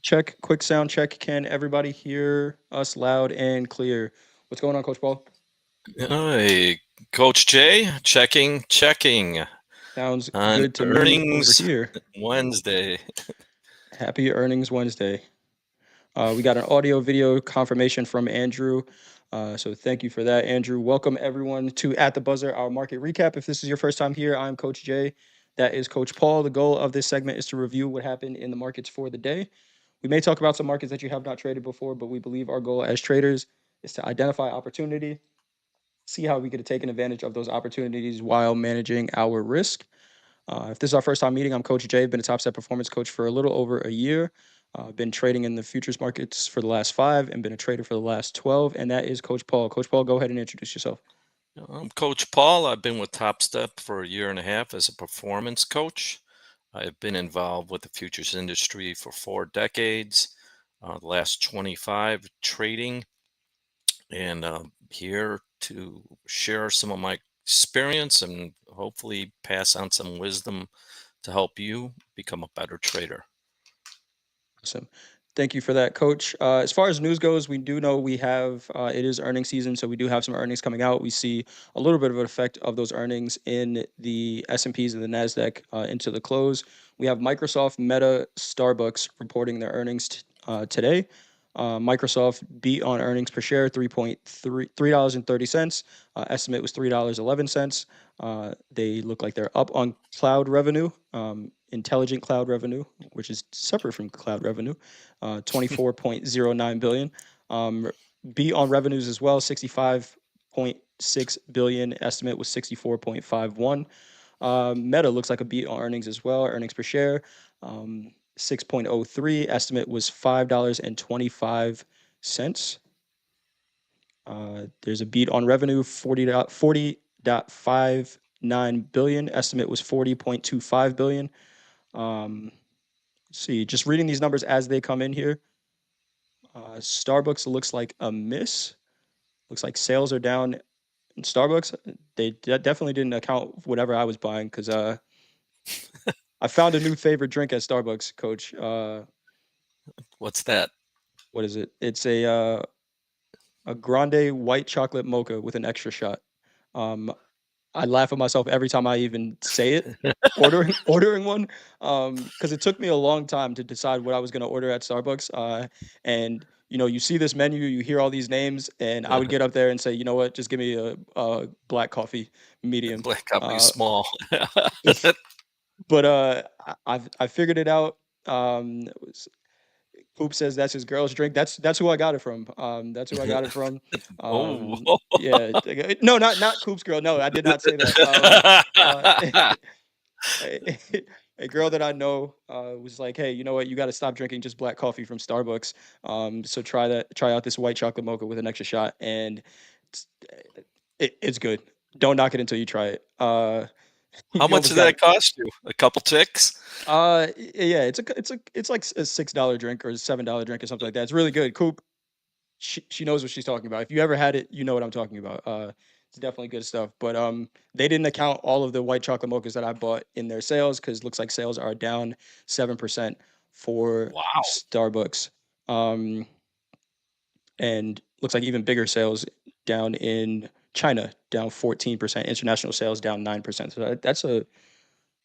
Check, quick sound check. Can everybody hear us loud and clear? What's going on, Coach Paul? Hi, Coach Jay, checking Sounds on good to me over earnings here. Wednesday. Happy Earnings Wednesday. We got an audio video confirmation from Andrew. So thank you for that, Andrew. Welcome everyone to At the Buzzer, our market recap. If this is your first time here, I'm Coach Jay. That is Coach Paul. The goal of this segment is to review what happened in the markets for the day. We may talk about some markets that you have not traded before, but we believe our goal as traders is to identify opportunity, see how we could have taken advantage of those opportunities while managing our risk. If this is our first time meeting, I'm Coach Jay. Been a Topstep Performance Coach for a little over a year. Been trading in the futures markets for the last 5 and been a trader for the last 12. And that is Coach Paul. Coach Paul, go ahead and introduce yourself. I'm Coach Paul. I've been with Topstep for a year and a half as a performance coach. I've been involved with the futures industry for 4 decades, the last 25 trading, and here to share some of my experience and hopefully pass on some wisdom to help you become a better trader. Awesome. Thank you for that, Coach. As far as news goes, we do know we have it is earnings season, so we do have some earnings coming out. We see a little bit of an effect of those earnings in the S&Ps and the Nasdaq into the close. We have Microsoft, Meta, Starbucks reporting their earnings today. Microsoft beat on earnings per share $3.30. Estimate was $3.11. They look like they're up on cloud revenue. Intelligent cloud revenue, which is separate from cloud revenue, 24.09 billion. Beat on revenues as well, 65.6 billion. Estimate was 64.51. Meta looks like a beat on earnings as well. Earnings per share, 6.03. Estimate was $5.25. There's a beat on revenue, 40.59 billion. Estimate was 40.25 billion. See, just reading these numbers as they come in here. Starbucks looks like a miss. Looks like sales are down in Starbucks. They definitely didn't account for whatever I was buying because I found a new favorite drink at Starbucks, Coach. What's that? What is it? It's a grande white chocolate mocha with an extra shot. Um, I laugh at myself every time I even say it, ordering one, because it took me a long time to decide what I was gonna order at Starbucks. And you see this menu, you hear all these names, and I would get up there and say, you know what, just give me a black coffee, medium. Black coffee Uh, small. but I figured it out. Poop says that's his girl's drink. That's who I got it from. That's who I got it from. Oh. Yeah. No, not Coop's girl. No, I did not say that. A, a girl that I know was like, "Hey, you know what? You got to stop drinking just black coffee from Starbucks. So try that. Try out this white chocolate mocha with an extra shot, and it's, it's good. Don't knock it until you try it. How You much almost did got that cost you? A couple ticks? yeah, it's like a $6 drink or a $7 drink or something like that. It's really good. Coop, she knows what she's talking about. If you ever had it, you know what I'm talking about. It's definitely good stuff. But they didn't account all of the white chocolate mochas that I bought in their sales because it looks like sales are down 7% for Wow. Starbucks. Um, and looks like even bigger sales down in China, down 14%. International sales down 9%.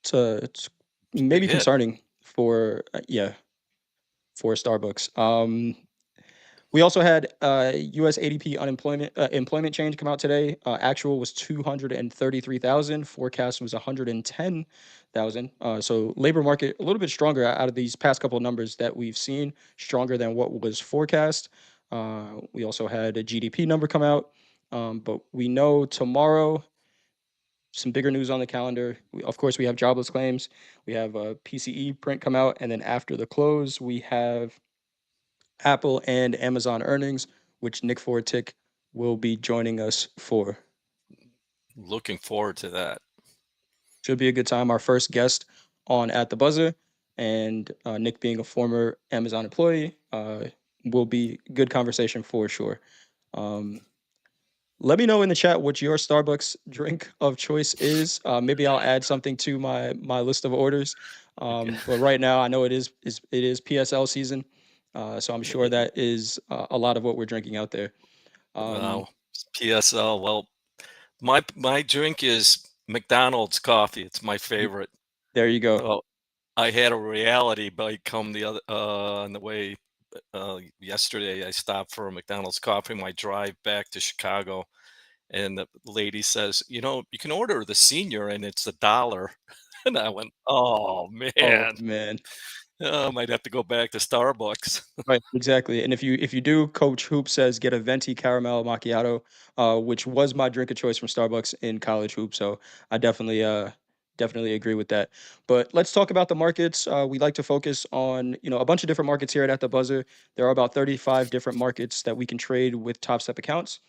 So it's Big maybe hit. concerning for for Starbucks. We also had U.S. ADP employment change come out today. Actual was 233,000. Forecast was 110,000. So labor market a little bit stronger out of these past couple of numbers that we've seen, stronger than what was forecast. We also had a GDP number come out, but we know tomorrow some bigger news on the calendar. Of course, we have jobless claims. We have a PCE print come out, and then after the close, we have Apple and Amazon earnings, which Nick Fortick will be joining us for. Looking forward to that. Should be a good time. Our first guest on At the Buzzer, and Nick being a former Amazon employee, will be good conversation for sure. Um, Let me know in the chat what your Starbucks drink of choice is. Maybe I'll add something to my list of orders. Okay. But right now, I know it is PSL season. So I'm sure Eh, that is a lot of what we're drinking out there. Um, Wow. PSL. Well, my drink is McDonald's coffee. It's my y- favorite. there you go. So I had a reality bite come the other on the way yesterday. I stopped for a McDonald's coffee on my drive back to Chicago, and the lady says, "You know, you can order the senior, and it's $1." And I went, "Oh Oh man, man. I might have to go back to Starbucks." Right, exactly. And if you do, Coach Hoop says get a venti caramel macchiato, which was my drink of choice from Starbucks in college hoop. So I definitely agree with that. But let's talk about the markets. We like to focus on a bunch of different markets here at the Buzzer. There are about 35 different markets that we can trade with Top Step accounts.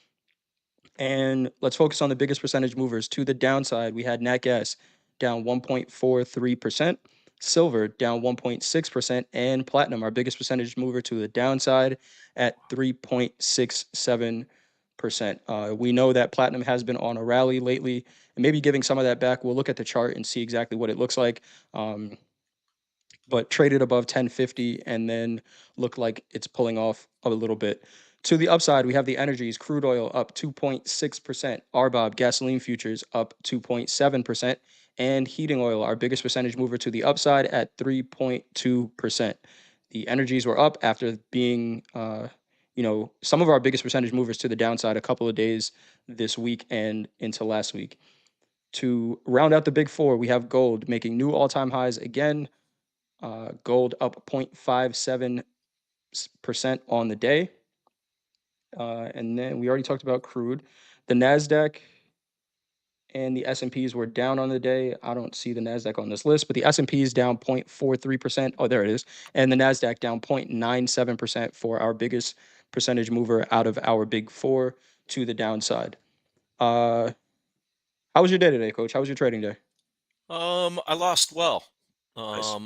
And let's focus on the biggest percentage movers. To the downside, we had nat gas down 1.43%, silver down 1.6%, and platinum, our biggest percentage mover, to the downside at 3.67%. We know that platinum has been on a rally lately and maybe giving some of that back. We'll look at the chart and see exactly what it looks like. But traded above 1050 and then look like it's pulling off a little bit. To the upside, we have the energies, crude oil up 2.6%, RBOB gasoline futures up 2.7%, and heating oil, our biggest percentage mover to the upside at 3.2%. The energies were up after being, some of our biggest percentage movers to the downside a couple of days this week and into last week. To round out the big four, we have gold making new all time highs again, gold up 0.57% on the day. And then we already talked about crude. The NASDAQ and the S&Ps were down on the day. I don't see the NASDAQ on this list, but the S&P is down 0.43%. Oh, there it is. And the NASDAQ down 0.97% for our biggest percentage mover out of our big four to the downside. Uh, how was your day today, Coach? How was your trading day? I lost well. Nice.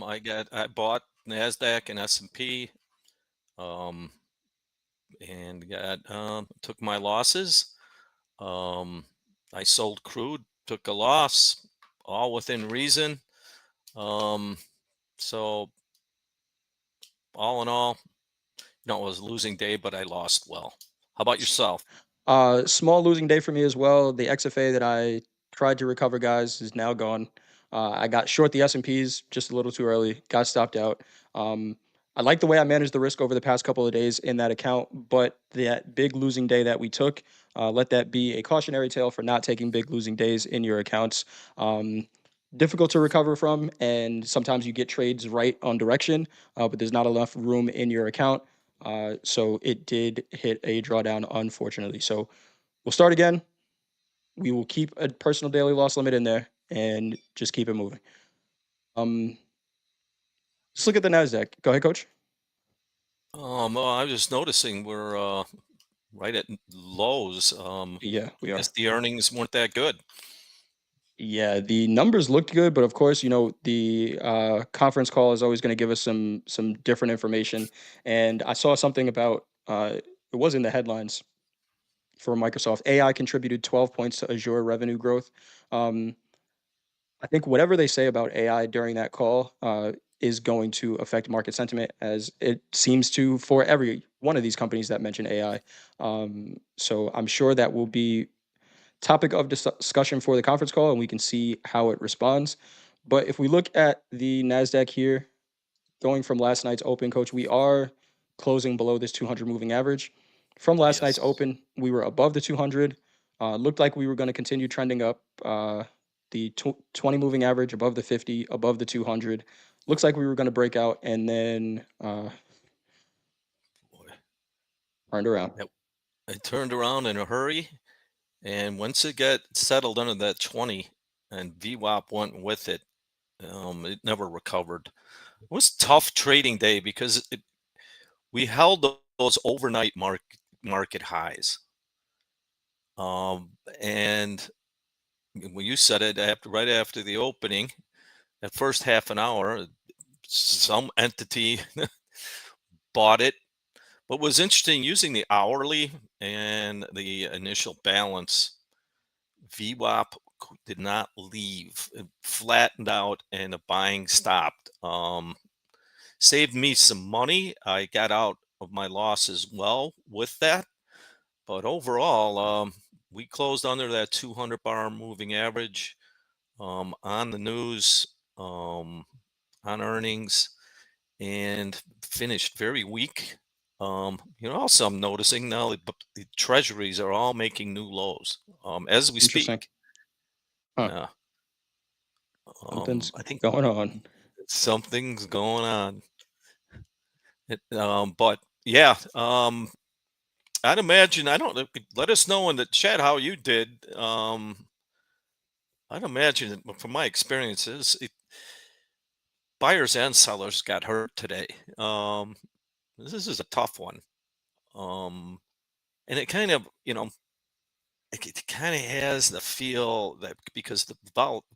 I bought Nasdaq and S&P, um, and got took my losses. Um, I sold crude, took a loss, all within reason. Um, so all in all, it was a losing day, but I lost well. How about yourself? Small losing day for me as well. The XFA that I tried to recover, guys, is now gone. I got short the S&Ps just a little too early. Got stopped out. Um, I like the way I managed the risk over the past couple of days in that account, but that big losing day that we took, let that be a cautionary tale for not taking big losing days in your accounts. Difficult to recover from, and sometimes you get trades right on direction, but there's not enough room in your account. So it did hit a drawdown, unfortunately. So we'll start again. We will keep a personal daily loss limit in there and just keep it moving. Um, let's look at the Nasdaq. Go ahead, Coach. Well, I was just noticing we're right at lows. Yeah, we I are. guess the earnings weren't that good. Yeah, the numbers looked good, but of course, the conference call is always going to give us some different information. And I saw something about it was in the headlines for Microsoft. AI contributed 12 points to Azure revenue growth. Um, I think whatever they say about AI during that call is going to affect market sentiment, as it seems to for every one of these companies that mention AI. So I'm sure that will be topic of discussion for the conference call, and we can see how it responds. But if we look at the Nasdaq here, going from last night's open, Coach, we are closing below this 200 moving average. From last night's Yes. open, we were above the 200. Looked like we were going to continue trending up. The 20 moving average above the 50, above the 200. Looks like we were going to break out and then Boy, turned around. yep. I turned around in a hurry, and once it got settled under that 20, and VWAP went with it, it never recovered. It was a tough trading day because we held those overnight market highs. And when you said it right after the opening, that first half an hour, some entity bought it. What was interesting, using the hourly and the initial balance, VWAP did not leave. It flattened out and the buying stopped. saved me some money. I got out of my loss as well with that. But overall, we closed under that 200 bar moving average on the news, on earnings, and finished very weak. Also, I'm noticing now that the treasuries are all making new lows as we Interesting. speak. Huh. Yeah. Something's I think going on. something's going on. But yeah, I'd imagine. I don't know. Let us know in the chat how you did. I'd imagine, from my experiences, buyers and sellers got hurt today. Um, this is a tough one. Um, and it kind of, it kind of has the feel that because the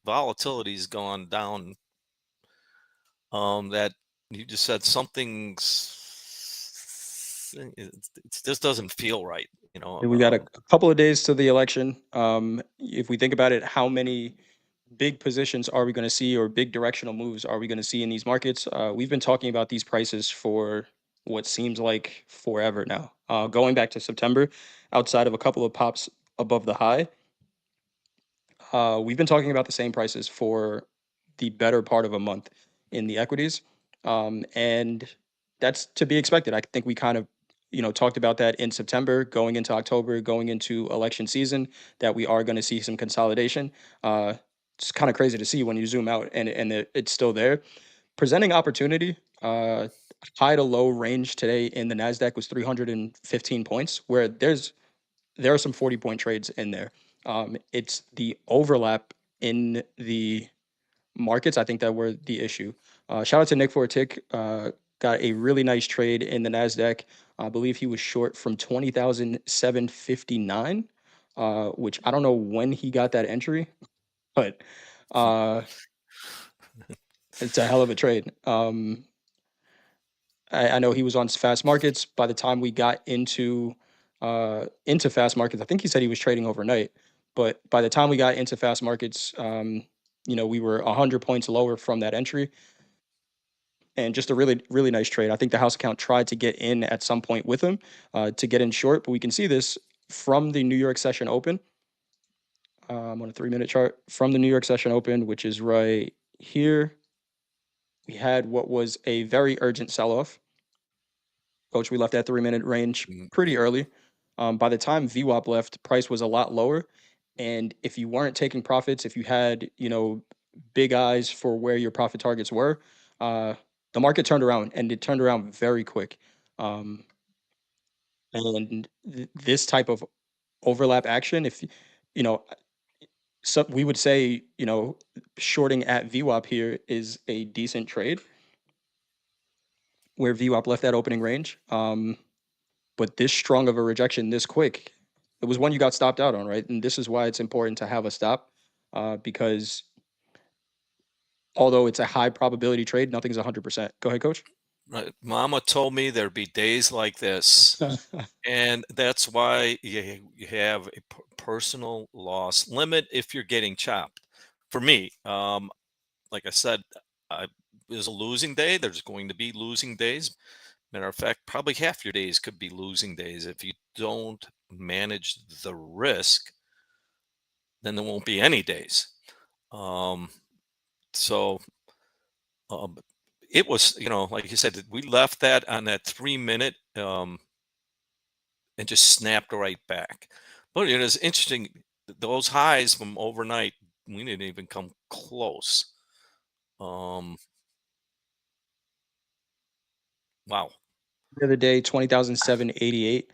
volatility's gone down, that you just said it just doesn't feel right, And we got a couple of days to the election. If we think about it, how many big positions are we going to see, or big directional moves are we going to see in these markets? We've been talking about these prices for what seems like forever now. Going back to September, outside of a couple of pops above the high, we've been talking about the same prices for the better part of a month in the equities, and that's to be expected. I think we kind of, talked about that in September, going into October, going into election season, that we are going to see some consolidation. It's kind of crazy to see when you zoom out and it's still there, presenting opportunity. High to low range today in the Nasdaq was 315 points, where there are some 40-point trades in there. It's the overlap in the markets, I think, that were the issue. Shout out to Nick for a tick. Got a really nice trade in the Nasdaq. I believe he was short from 20,759, which I don't know when he got that entry, but uh, it's a hell of a trade. I know he was on fast markets. By the time we got into fast markets, I think he said he was trading overnight. But by the time we got into fast markets, we were 100 points lower from that entry, and just a really really nice trade. I think the house account tried to get in at some point with him, to get in short, but we can see this from the New York session open. On a 3-minute chart from the New York session open, which is right here. We had what was a very urgent sell off. Coach, we left that 3-minute range Mm, pretty early. By the time VWAP left, price was a lot lower. And if you weren't taking profits, if you had, big eyes for where your profit targets were, uh, the market turned around, and it turned around very quick. Um, and this type of overlap action, if you know, so we would say, shorting at VWAP here is a decent trade where VWAP left that opening range. But this strong of a rejection this quick, it was one you got stopped out on, right? And this is why it's important to have a stop, because although it's a high probability trade, nothing's 100%. Go ahead, coach. right. Mama told me there'd be days like this, and that's why you have a personal loss limit if you're getting chopped. For me, like I said, I is a losing day. There's going to be losing days. Matter of fact, probably half your days could be losing days if you don't manage the risk. Then there won't be any days. Um, so um, it was, like you said, we left that on that 3 minute, and just snapped right back. But it is interesting. Those highs from overnight, we didn't even come close. Um, wow. The other day, 20,788.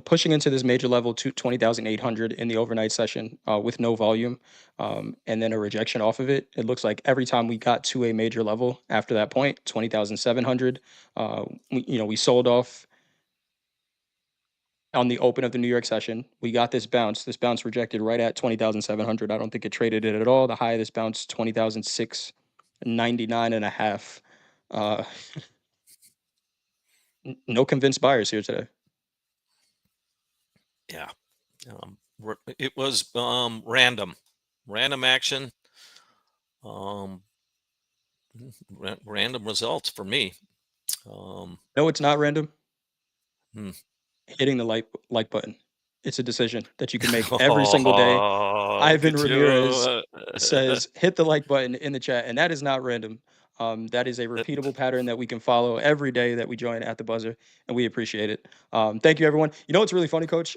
Pushing into this major level to 20,800 in the overnight session, with no volume, and then a rejection off of it. It looks like every time we got to a major level after that point, 20,700, we sold off on the open of the New York session. We got this bounce. This bounce rejected right at 20,700. I don't think it traded it at all. The high of this bounce, 20,699 and a half. Uh, no convinced buyers here today. Yeah. It was random action. Um, Random results for me. Um, No, it's not random. hmm. Hitting the like button. It's a decision that you can make every single day. Oh, look Ivan at Ramirez you. says, "Hit the like button in the chat," and that is not random. That is a repeatable pattern that we can follow every day that we join at the buzzer, and we appreciate it. Thank you, everyone. You know what's really funny, Coach?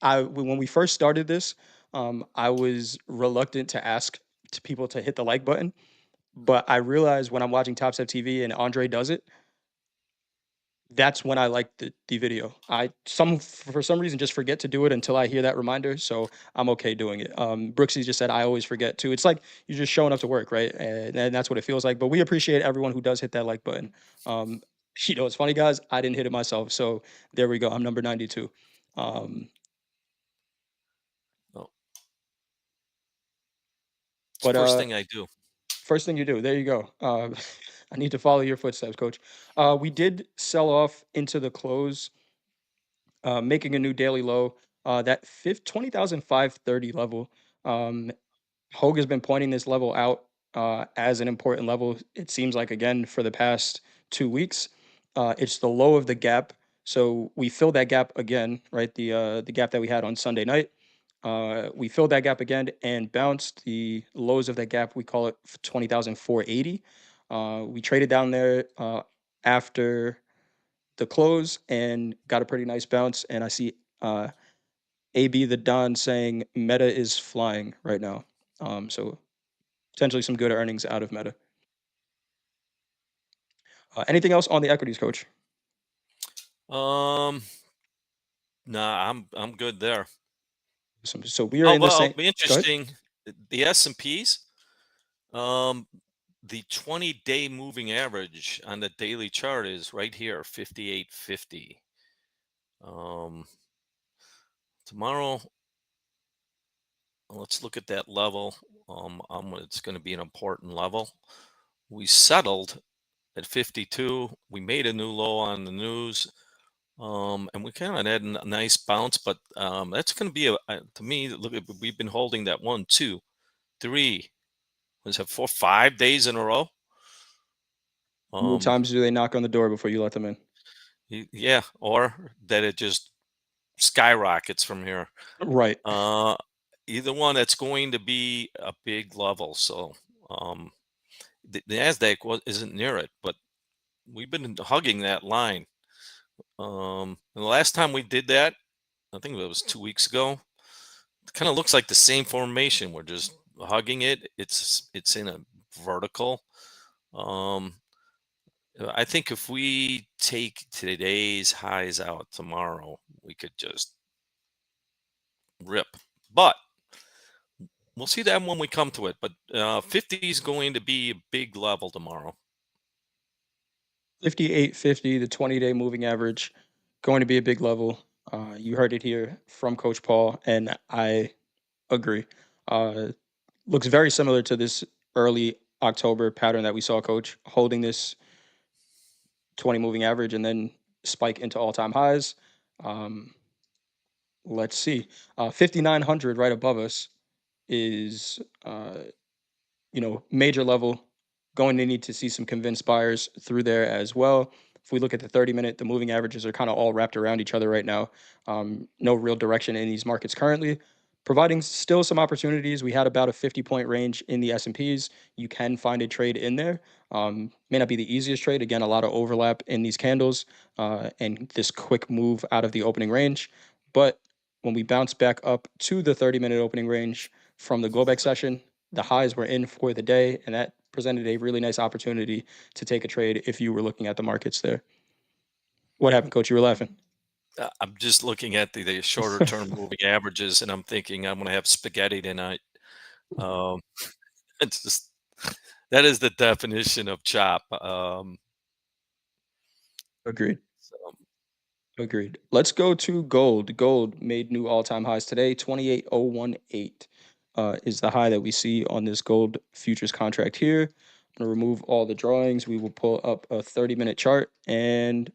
When we first started this, I was reluctant to ask to people to hit the like button, but I realized when I'm watching Top Step TV and Andre does it, that's when I like the video. I some for some reason just forget to do it until I hear that reminder, so I'm okay doing it. Brooksy just said I always forget too. It's like you're just showing up to work, right? And that's what it feels like. But we appreciate everyone who does hit that like button. Um, it's funny, guys. I didn't hit it myself, so there we go. I'm number 92. Um, Oh, it's the but first thing I do. first thing you do, there you go. I need to follow your footsteps, Coach. We did sell off into the close, making a new daily low. That 20,530 level. Um, Hogue has been pointing this level out as an important level. It seems like again for the past 2 weeks. It's the low of the gap. So we filled that gap again, right? The gap that we had on Sunday night. We filled that gap again and bounced the lows of that gap. We call it 20,480. We traded down there after the close and got a pretty nice bounce. And I see AB the Don saying Meta is flying right now. So potentially some good earnings out of Meta. Anything else on the equities, Coach? Um, nah, I'm good there. So we are Oh, in the well, same. it'll be Go ahead. interesting. The S&Ps, um, the 20-day moving average on the daily chart is right here, 5850. Um, tomorrow, let's look at that level. It's going to be an important level. We settled at 52. We made a new low on the news. And we kind of had a nice bounce, but that's going to be to me. Look, we've been holding that 1, 2, 3. Was it 4, 5 days in a row? How many Um, times do they knock on the door before you let them in? yeah, or that it just skyrockets from here. Right. Uh, Either one, that's going to be a big level. So um, the Nasdaq isn't near it, but we've been hugging that line. And the last time we did that, I think it was 2 weeks ago. It kind of looks like the same formation. We're just hugging it. It's in a vertical. Um, I think if we take today's highs out tomorrow, we could just rip. But we'll see that when we come to it. But 50 is going to be a big level tomorrow. 5850, the 20-day moving average, going to be a big level. You heard it here from Coach Paul, and I agree. Uh, Looks very similar to this early October pattern that we saw, Coach, holding this 20 moving average and then spike into all-time highs. Um, let's see. 5,900 right above us is major level. Going to need to see some convinced buyers through there as well. If we look at the 30-minute, the moving averages are kind of all wrapped around each other right now. No real direction in these markets currently, providing still some opportunities. We had about a 50-point range in the S&Ps. You can find a trade in there. May not be the easiest trade. Again, a lot of overlap in these candles and this quick move out of the opening range. But when we bounce back up to the 30-minute opening range from the Globex session, the highs were in for the day, and that presented a really nice opportunity to take a trade if you were looking at the markets there. What happened, Coach? You were laughing. I'm just looking at the shorter term moving averages, and I'm thinking I'm going to have spaghetti tonight. Um, it's just that is the definition of chop. Agreed. So, Agreed. Let's go to gold. Gold made new all-time highs today. 28,018 is the high that we see on this gold futures contract here. I'm gonna remove all the drawings. We will pull up a 30-minute chart and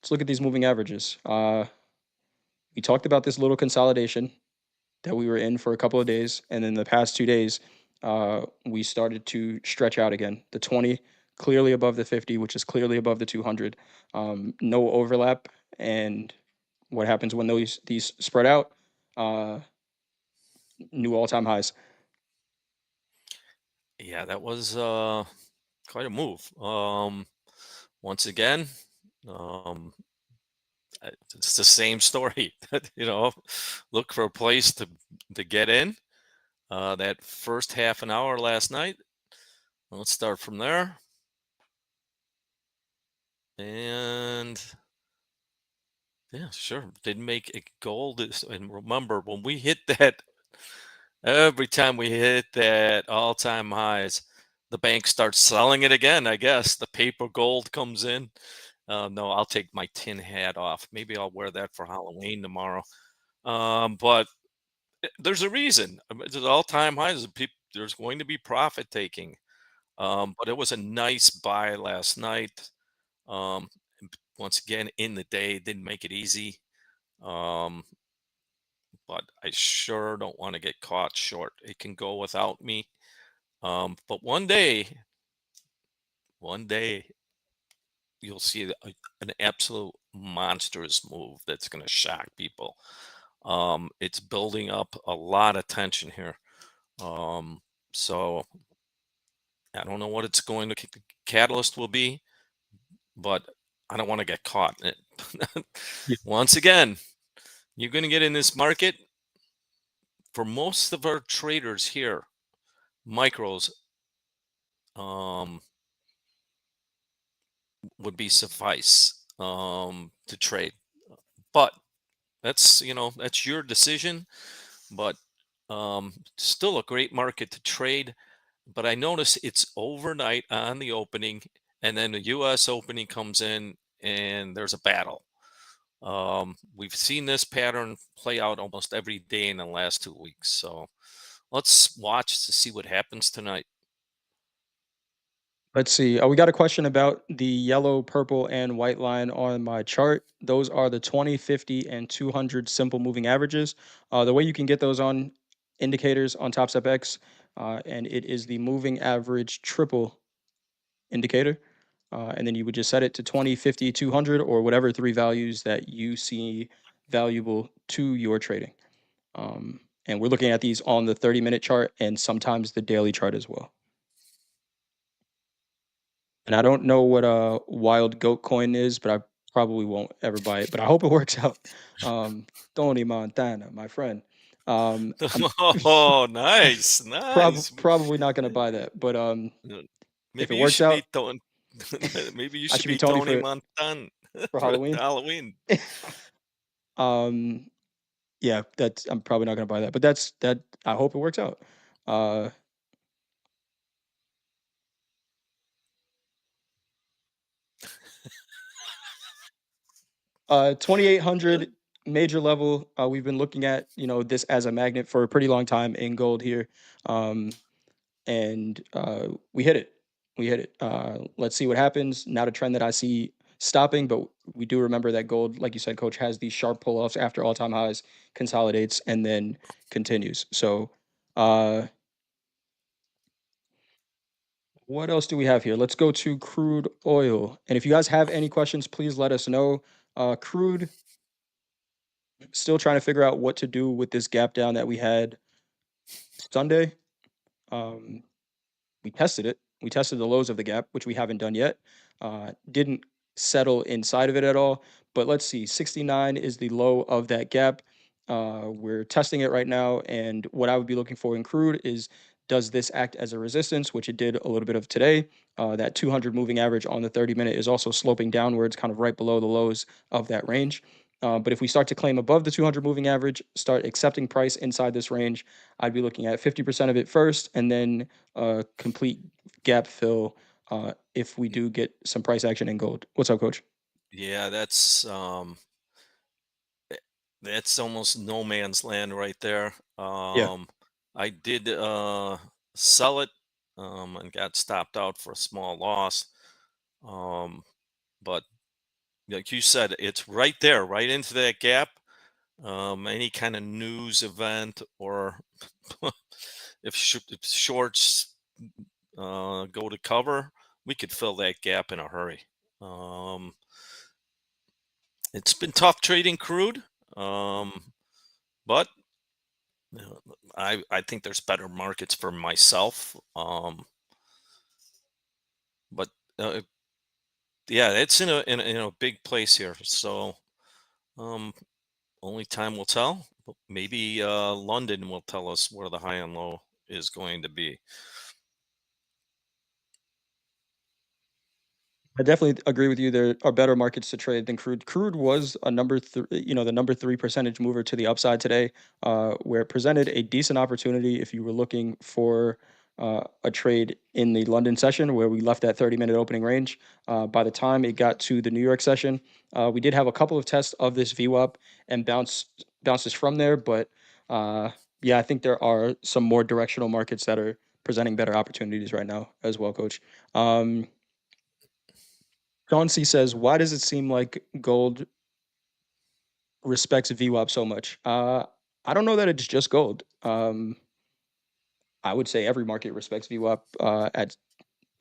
let's look at these moving averages. We talked about this little consolidation that we were in for a couple of days, and then the past 2 days, we started to stretch out again. The 20 clearly above the 50, which is clearly above the 200. No overlap. And what happens when these spread out? New all-time highs. Yeah, that was quite a move. Once again, um, it's the same story. You know, look for a place to get in. That first half an hour last night. Let's start from there. And yeah, sure. Didn't make it gold. And remember, when we hit that, every time we hit that all-time highs, the bank starts selling it again. I guess the paper gold comes in. No, I'll take my tin hat off. Maybe I'll wear that for Halloween tomorrow. But there's a reason. There's all-time highs. There's going to be profit taking. But it was a nice buy last night. Um, Once again, in the day, didn't make it easy. Um, but I sure don't want to get caught short. It can go without me. But one day, you'll see an absolute monstrous move that's going to shock people. It's building up a lot of tension here. Um, so I don't know what it's going to catalyst will be, but I don't want to get caught in it. Yeah. Once again, you're going to get in this market. For most of our traders here, micros um, would be suffice to trade. But that's your decision. But still a great market to trade. But I notice it's overnight on the opening, and then the U.S. opening comes in, and there's a battle. We've seen this pattern play out almost every day in the last 2 weeks. So let's watch to see what happens tonight. Let's see. We got a question about the yellow, purple, and white line on my chart. Those are the 20, 50, and 200 simple moving averages. The way you can get those on indicators on TopStep X, and it is the moving average triple indicator. And then you would just set it to 20, 50, 200, or whatever three values that you see valuable to your trading. And we're looking at these on the 30-minute chart and sometimes the daily chart as well. And I don't know what a wild goat coin is, but I probably won't ever buy it. But I hope it works out. Tony Montana, my friend. I'm Oh, nice, nice. probably not gonna buy that, but Uh, if it Maybe you works should be out, Tony. Maybe you I should should be be Tony Tony Montan for for Halloween. Halloween. um, yeah, that's I'm probably not gonna buy that, but that. I hope it works out. Uh, 2800 major level. We've been looking at this as a magnet for a pretty long time in gold here. Um, and we hit it. We hit it. Let's see what happens. Not a trend that I see stopping, but we do remember that gold, like you said, Coach, has these sharp pull-offs after all-time highs, consolidates, and then continues. So, uh, what else do we have here? Let's go to crude oil. And if you guys have any questions, please let us know. Crude, still trying to figure out what to do with this gap down that we had Sunday. Um, we tested it. We tested the lows of the gap, which we haven't done yet. Didn't settle inside of it at all. But let's see, 69 is the low of that gap. We're testing it right now. And what I would be looking for in crude is, does this act as a resistance, which it did a little bit of today? That 200 moving average on the 30-minute is also sloping downwards, kind of right below the lows of that range. But if we start to claim above the 200 moving average, start accepting price inside this range, I'd be looking at 50% of it first, and then complete gap fill if we do get some price action in gold. What's up, Coach? Yeah, that's almost no man's land right there. Yeah. I did sell it and got stopped out for a small loss. Um, but like you said, it's right there, right into that gap. Any kind of news event or if shorts go to cover, we could fill that gap in a hurry. Um, it's been tough trading crude, but I think there's better markets for myself. But uh, yeah, it's in a big place here. So um, only time will tell. But maybe London will tell us where the high and low is going to be. I definitely agree with you. There are better markets to trade than crude. Crude was a the number three percentage mover to the upside today, where it presented a decent opportunity if you were looking for a trade in the London session, where we left that 30-minute opening range. By the time it got to the New York session, we did have a couple of tests of this VWAP and bounces from there. But yeah, I think there are some more directional markets that are presenting better opportunities right now as well, Coach. Um, Chauncey says, "Why does it seem like gold respects VWAP so much?" I don't know that it's just gold. I would say every market respects VWAP at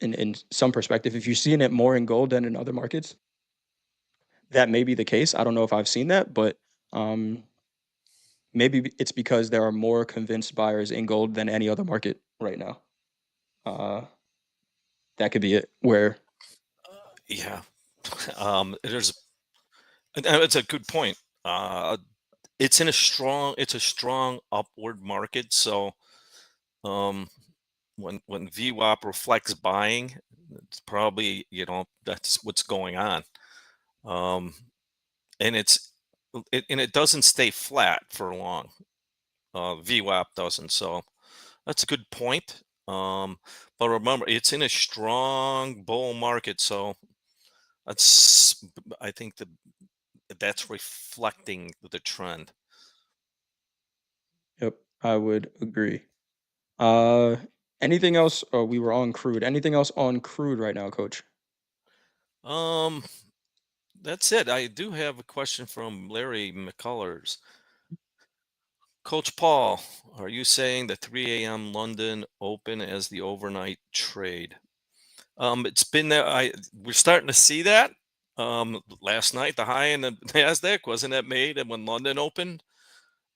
in some perspective. If you're seeing it more in gold than in other markets, that may be the case. I don't know if I've seen that, but um, maybe it's because there are more convinced buyers in gold than any other market right now. Uh, that could be it. Where Yeah, there's it's a good point. Uh, it's a strong upward market. So um, when VWAP reflects buying, it's probably that's what's going on. Um, and it doesn't stay flat for long. VWAP doesn't. So that's a good point. But remember, it's in a strong bull market, so that's I think that's reflecting the trend. yep, I would agree. Uh, anything else? Oh, we were on crude. Anything else on crude right now, Coach? Um, that's it. I do have a question from Larry McCullers. Coach Paul, are you saying the 3 a.m. London open as the overnight trade? It's been there. We're starting to see that. Last night the high in the Nasdaq wasn't that made, and when London opened,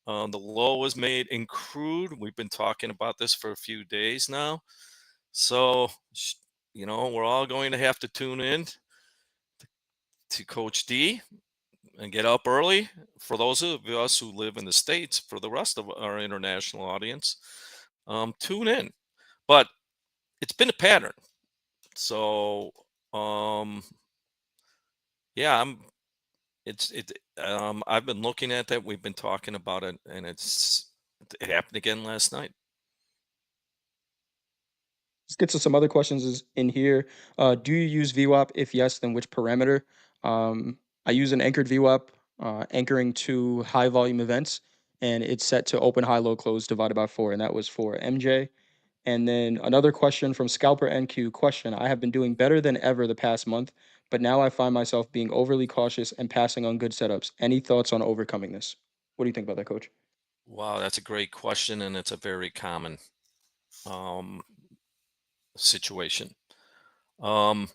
the low was made in crude. We've been talking about this for a few days now, so we're all going to have to tune in to Coach D and get up early. For those of us who live in the States, for the rest of our international audience, tune in. But it's been a pattern. So, um, yeah, I've been looking at that. We've been talking about it, and it happened again last night. Let's get to some other questions in here. Do you use VWAP? If yes, then which parameter? I use an anchored VWAP, anchoring to high volume events, and it's set to open, high, low, close divided by 4, and that was for MJ. And then another question from Scalper NQ question: I have been doing better than ever the past month, but now I find myself being overly cautious and passing on good setups. Any thoughts on overcoming this? What do you think about that, Coach? Wow, that's a great question, and it's a very common um, situation. Um,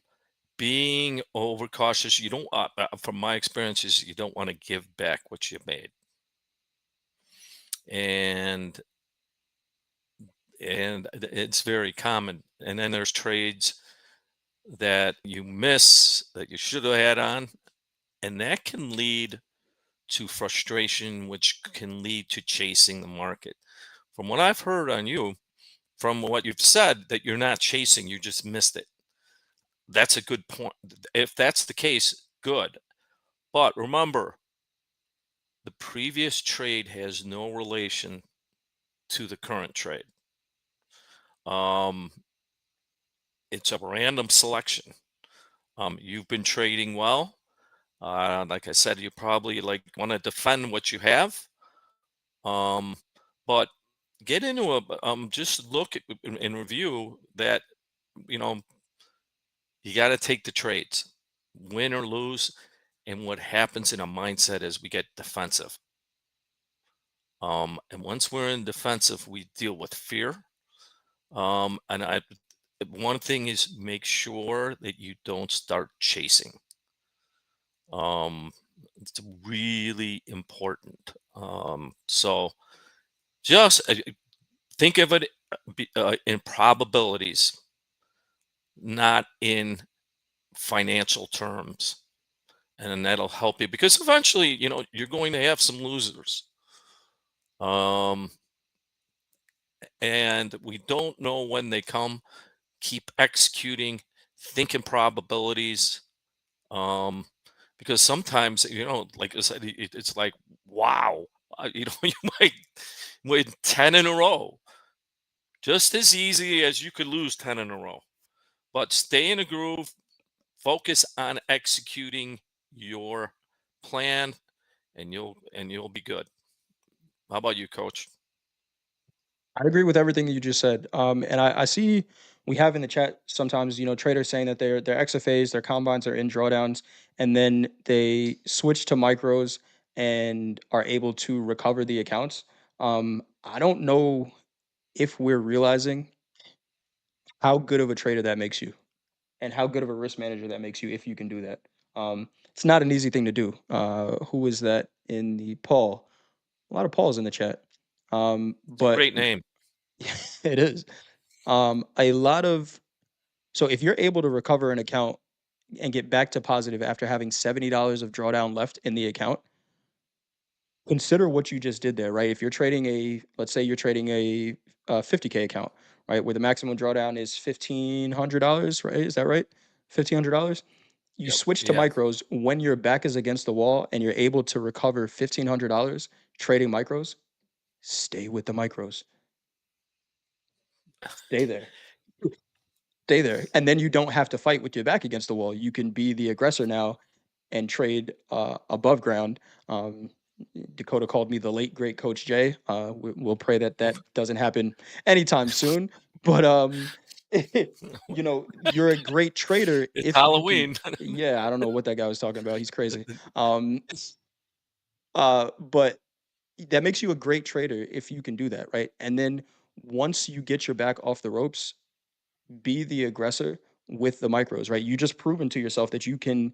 being overcautious, you don't. From my experiences, you don't want to give back what you made, and it's very common. And then there's trades that you miss that you should have had on, and that can lead to frustration, which can lead to chasing the market. From what I've heard on you, from what you've said, that you're not chasing, you just missed it. That's a good point. If that's the case, good. But remember, the previous trade has no relation to the current trade. Um, it's a random selection. You've been trading well. Like I said, you probably like want to defend what you have. Um, but get into just look at, and review that. You know, you got to take the trades, win or lose. And what happens in a mindset is we get defensive. And once we're in defensive, we deal with fear. And one thing is make sure that you don't start chasing. Um, it's really important. So just think of it in probabilities, not in financial terms. And then that'll help you because eventually, you're going to have some losers. Um, and we don't know when they come. Keep executing, think in probabilities. Um, because sometimes, like I said, it's like, wow, you might win 10 in a row, just as easy as you could lose 10 in a row. But stay in a groove, focus on executing your plan, and you'll be good. How about you, coach? I agree with everything you just said. And I see we have in the chat sometimes, traders saying that their XFAs, their combines are in drawdowns, and then they switch to micros and are able to recover the accounts. I don't know if we're realizing how good of a trader that makes you and how good of a risk manager that makes you if you can do that. It's not an easy thing to do. Who is that in the Paul? A lot of Pauls in the chat. It's a But great name. it is. A lot of so if you're able to recover an account and get back to positive after having $70 of drawdown left in the account, consider what you just did there, right? If you're trading let's say you're trading a 50K account, right, where the maximum drawdown is $1,500, right? Is that right? $1,500. You Yep. switch to Yeah. micros when your back is against the wall and you're able to recover $1,500 trading micros. Stay with the micros. Stay there. Stay there, and then you don't have to fight with your back against the wall. You can be the aggressor now and trade above ground. Um, Dakota called me the late great Coach Jay. We'll pray that that doesn't happen anytime soon. But you're a great trader It's if you can. Halloween. Yeah, I don't know what that guy was talking about. He's crazy. Um, but that makes you a great trader if you can do that, right? And then once you get your back off the ropes, be the aggressor with the micros, right? You just proven to yourself that you can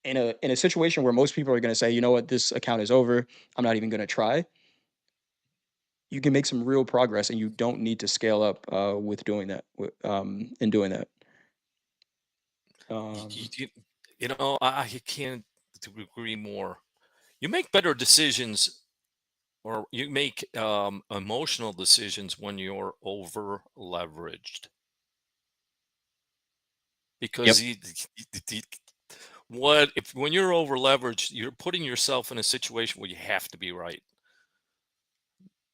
in a situation where most people are going to say, you know what, this account is over. I'm not even going to try. You can make some real progress, and you don't need to scale up with doing that. In doing that, you, um, you, I can't agree more. You make better decisions, or you make emotional decisions when you're over leveraged yep. because what if when you're over leveraged, you're putting yourself in a situation where you have to be right.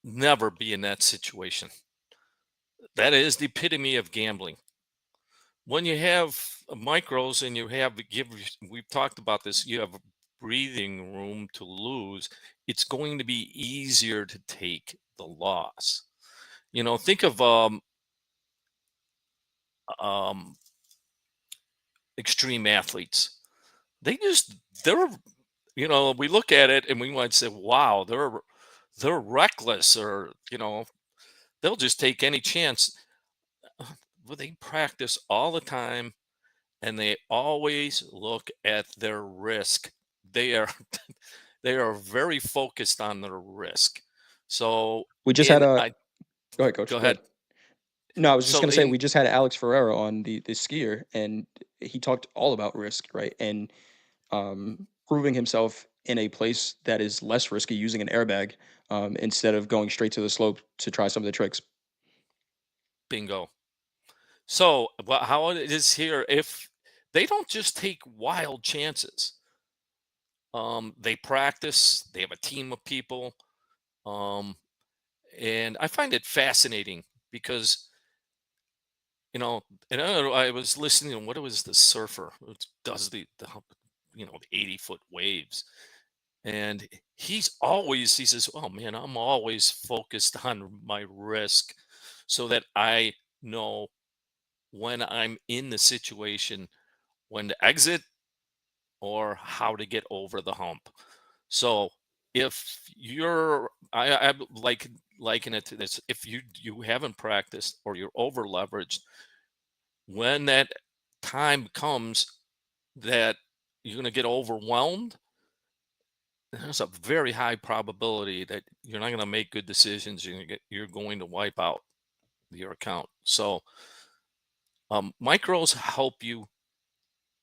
Never be in that situation. That is the epitome of gambling. When you have micros and you have we've talked about this, you have breathing room to lose, it's going to be easier to take the loss. Think of um extreme athletes. They're we look at it and we might say, wow, they're reckless, or they'll just take any chance. Well, they practice all the time and they always look at their risk. They are they are very focused on their risk. So We just had in a I Go ahead, coach. go Go ahead. ahead. No, I was just So gonna say in we just had Alex Ferreira on the skier, and he talked all about risk, right? And proving himself in a place that is less risky using an airbag instead of going straight to the slope to try some of the tricks. bingo. So how it is here, if they don't just take wild chances, they practice, they have a team of people, um, and I find it fascinating because you know, and I was listening to what was the surfer who does the 80-foot waves, and he says, "Oh man, I'm always focused on my risk, so that I know when I'm in the situation when to exit or how to get over the hump." So if you're I like liken it to this. If you haven't practiced or you're over leveraged, when that time comes that you're going to get overwhelmed, there's a very high probability that you're not going to make good decisions. You're going to wipe out your account. So micros help you,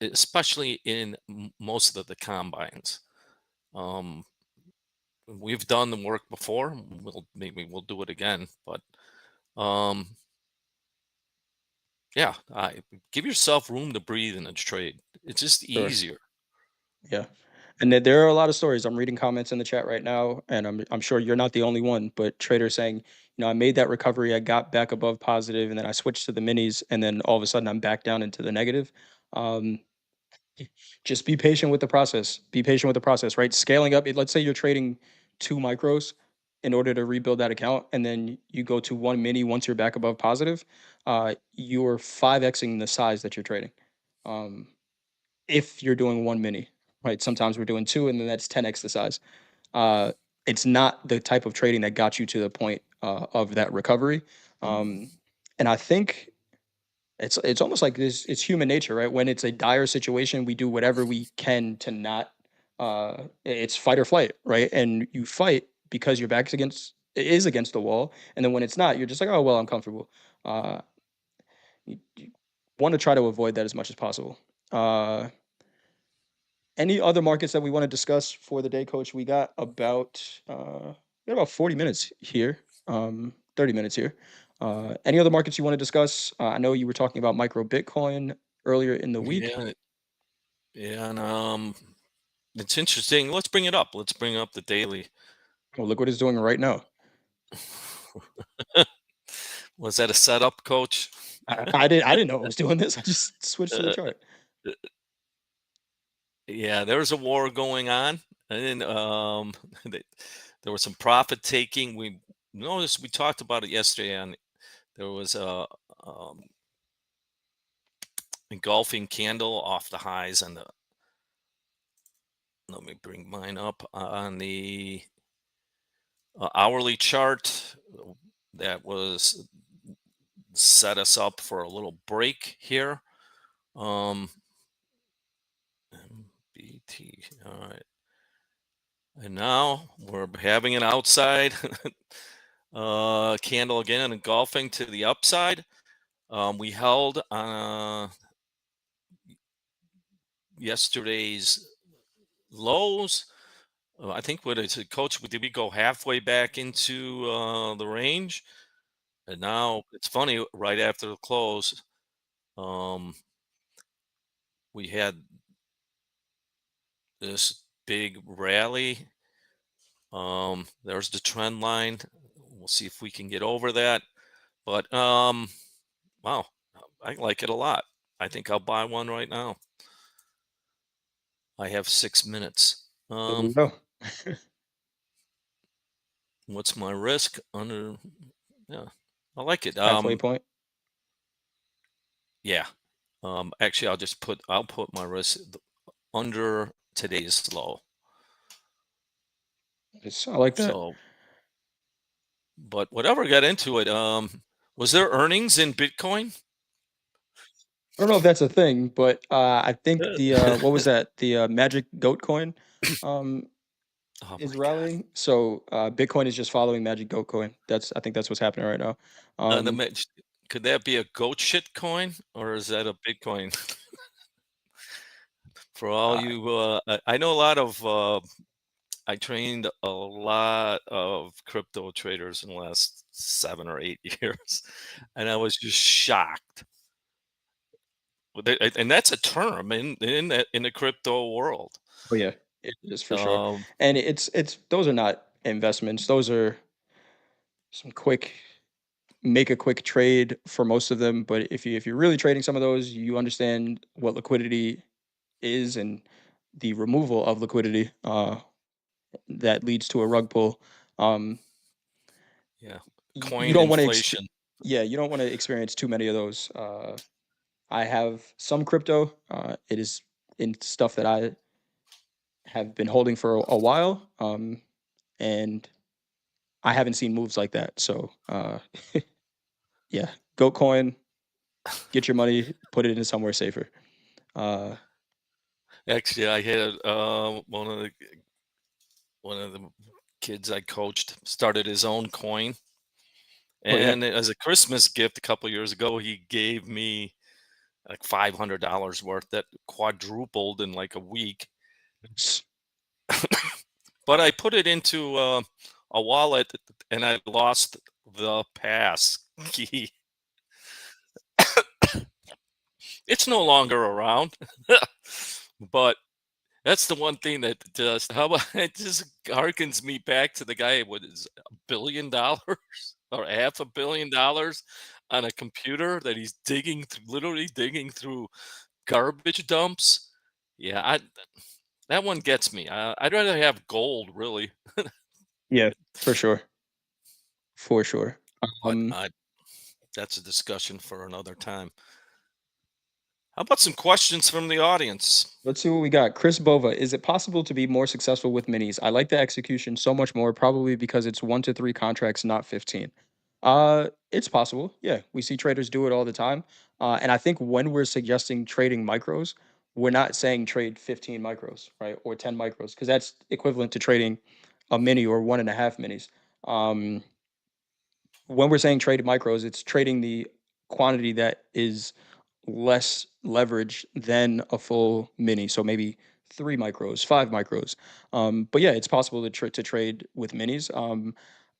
especially in most of the combines. Um, we've done the work before. We'll do it again, but um, yeah, give yourself room to breathe in a trade. It's just Sure. easier. Yeah. And there are a lot of stories. I'm reading comments in the chat right now, and I'm sure you're not the only one, but traders saying, I made that recovery, I got back above positive, and then I switched to the minis, and then all of a sudden I'm back down into the negative. Um, just be patient with the process. Be patient with the process, right? Scaling up, let's say you're trading 2 micros in order to rebuild that account, and then you go to 1 mini once you're back above positive, you're 5xing the size that you're trading. Um, if you're doing 1 mini, right? Sometimes we're doing two, and then that's 10x the size. Uh, it's not the type of trading that got you to the point of that recovery. Um, and I think it's almost like this. It's human nature, right? When it's a dire situation, we do whatever we can to not. It's fight or flight, right? And you fight because your back is against the wall, and then when it's not, you're just like, oh well, I'm comfortable. Uh, you want to try to avoid that as much as possible. Uh, any other markets that we want to discuss for the day, Coach? We got about 40 minutes here, 30 minutes here. Any other markets you want to discuss? I know you were talking about micro Bitcoin earlier in the week. Yeah, yeah, and it's interesting. Let's bring it up. Let's bring up the daily. Well, look what it's doing right now. Was that a setup, Coach? I didn't know it was doing this. I just switched to the Uh, chart. uh, yeah, there's a war going on, and th- there was some profit taking. We noticed we talked about it yesterday. On there was a um, engulfing candle off the highs, and the let me bring mine up on the hourly chart. That was set us up for a little break here. Um, BT. All right. And now we're having an outside candle again, engulfing to the upside. We held yesterday's lows. I think what it's a coach. Did we go halfway back into the range? And now it's funny. Right after the close, um, we had this big rally. There's the trend line. We'll see if we can get over that. But wow, I like it a lot. I think I'll buy one right now. I have 6 minutes. There we go. What's my risk under? Yeah, I like it. Halfway point. Yeah. Actually, I'll put my risk under today's low. I like that. So, but whatever got into it, was there earnings in Bitcoin? I don't know if that's a thing, but I think the Uh, what was that? The Magic Goat coin um, oh is my God. rallying. So Bitcoin is just following Magic Goat coin. I think that's what's happening right now. The Um, could that be a goat shit coin or is that a Bitcoin? For all uh, you, I know a lot of. I trained a lot of crypto traders in the last 7 or 8 years, and I was just shocked. And that's a term in the crypto world. oh yeah, it is for sure. Um, And it's those are not investments. Those are some quick make a quick trade for most of them. But if you're really trading some of those, you understand what liquidity is and the removal of liquidity that leads to a rug pull. Um, yeah, you coin don't want to inflation. yeah, you don't want to experience too many of those. I have some crypto. It is in stuff that I have been holding for a while, and I haven't seen moves like that. So yeah, goat coin, get your money, put it in somewhere safer. Uh, Actually, I had one of the kids I coached started his own coin, oh yeah, and as a Christmas gift a couple years ago, he gave me like $500 worth that quadrupled in like a week. But I put it into a wallet and I lost the pass key. It's no longer around. But that's the one thing that does. How about it just harkens me back to the guy with his $1 billion or $500 million on a computer that he's literally digging through garbage dumps. Yeah, that one gets me. I'd rather have gold, really, yeah, for sure, for sure. but that's a discussion for another time. How about some questions from the audience? Let's see what we got. Chris Bova, is it possible to be more successful with minis? I like the execution so much more, probably because it's 1 to 3 contracts, not 15. It's possible. Yeah, we see traders do it all the time. And I think when we're suggesting trading micros, we're not saying trade 15 micros, right? Or 10 micros, because that's equivalent to trading a mini or 1.5 minis. Um, when we're saying trade micros, it's trading the quantity that is less leverage than a full mini. So maybe 3 micros, 5 micros. But yeah, it's possible to trade with minis.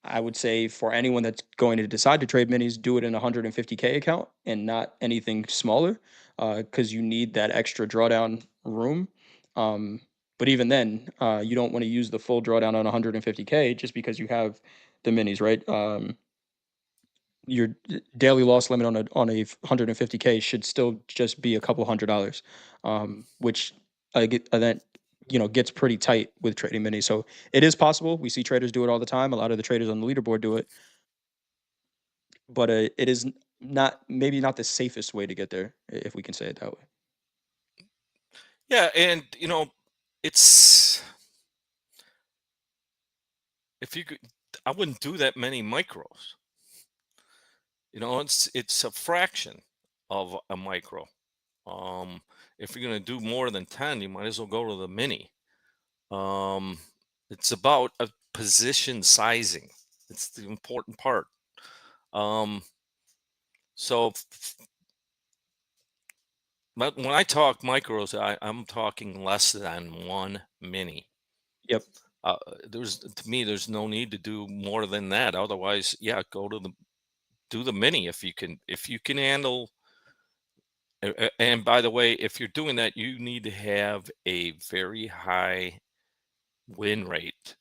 I would say for anyone that's going to decide to trade minis, do it in a 150K account and not anything smaller, because you need that extra drawdown room. Um, but even then, you don't want to use the full drawdown on 150K just because you have the minis, right? Your daily loss limit on a 150K should still just be a couple $100, which that gets pretty tight with trading minis. So it is possible. We see traders do it all the time. A lot of the traders on the leaderboard do it, but it is not maybe not the safest way to get there, if we can say it that way. Yeah, and it's if you could, I wouldn't do that many micros. It's a fraction of a micro. Um, if you're gonna do more than 10, you might as well go to the mini. Um, it's about a position sizing. It's the important part. Um, so but when I talk micros, I'm talking less than one mini. Yep. To me, there's no need to do more than that. Otherwise, yeah, do the mini if you can handle. And by the way, if you're doing that, you need to have a very high win rate.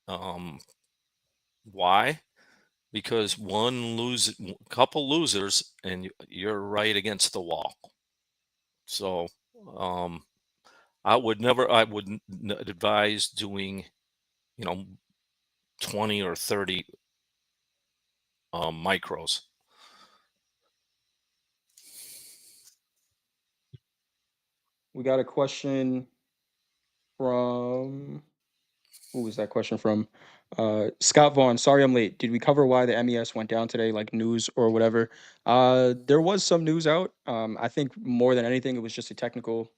Um, why? Because couple losers, and you're right against the wall. So, um, I wouldn't advise doing, you know, 20 or 30 micros. We got a question from who was that question from? Scott Vaughn. Sorry I'm late. Did we cover why the MES went down today, like news or whatever? There was some news out. I think more than anything, it was just a technical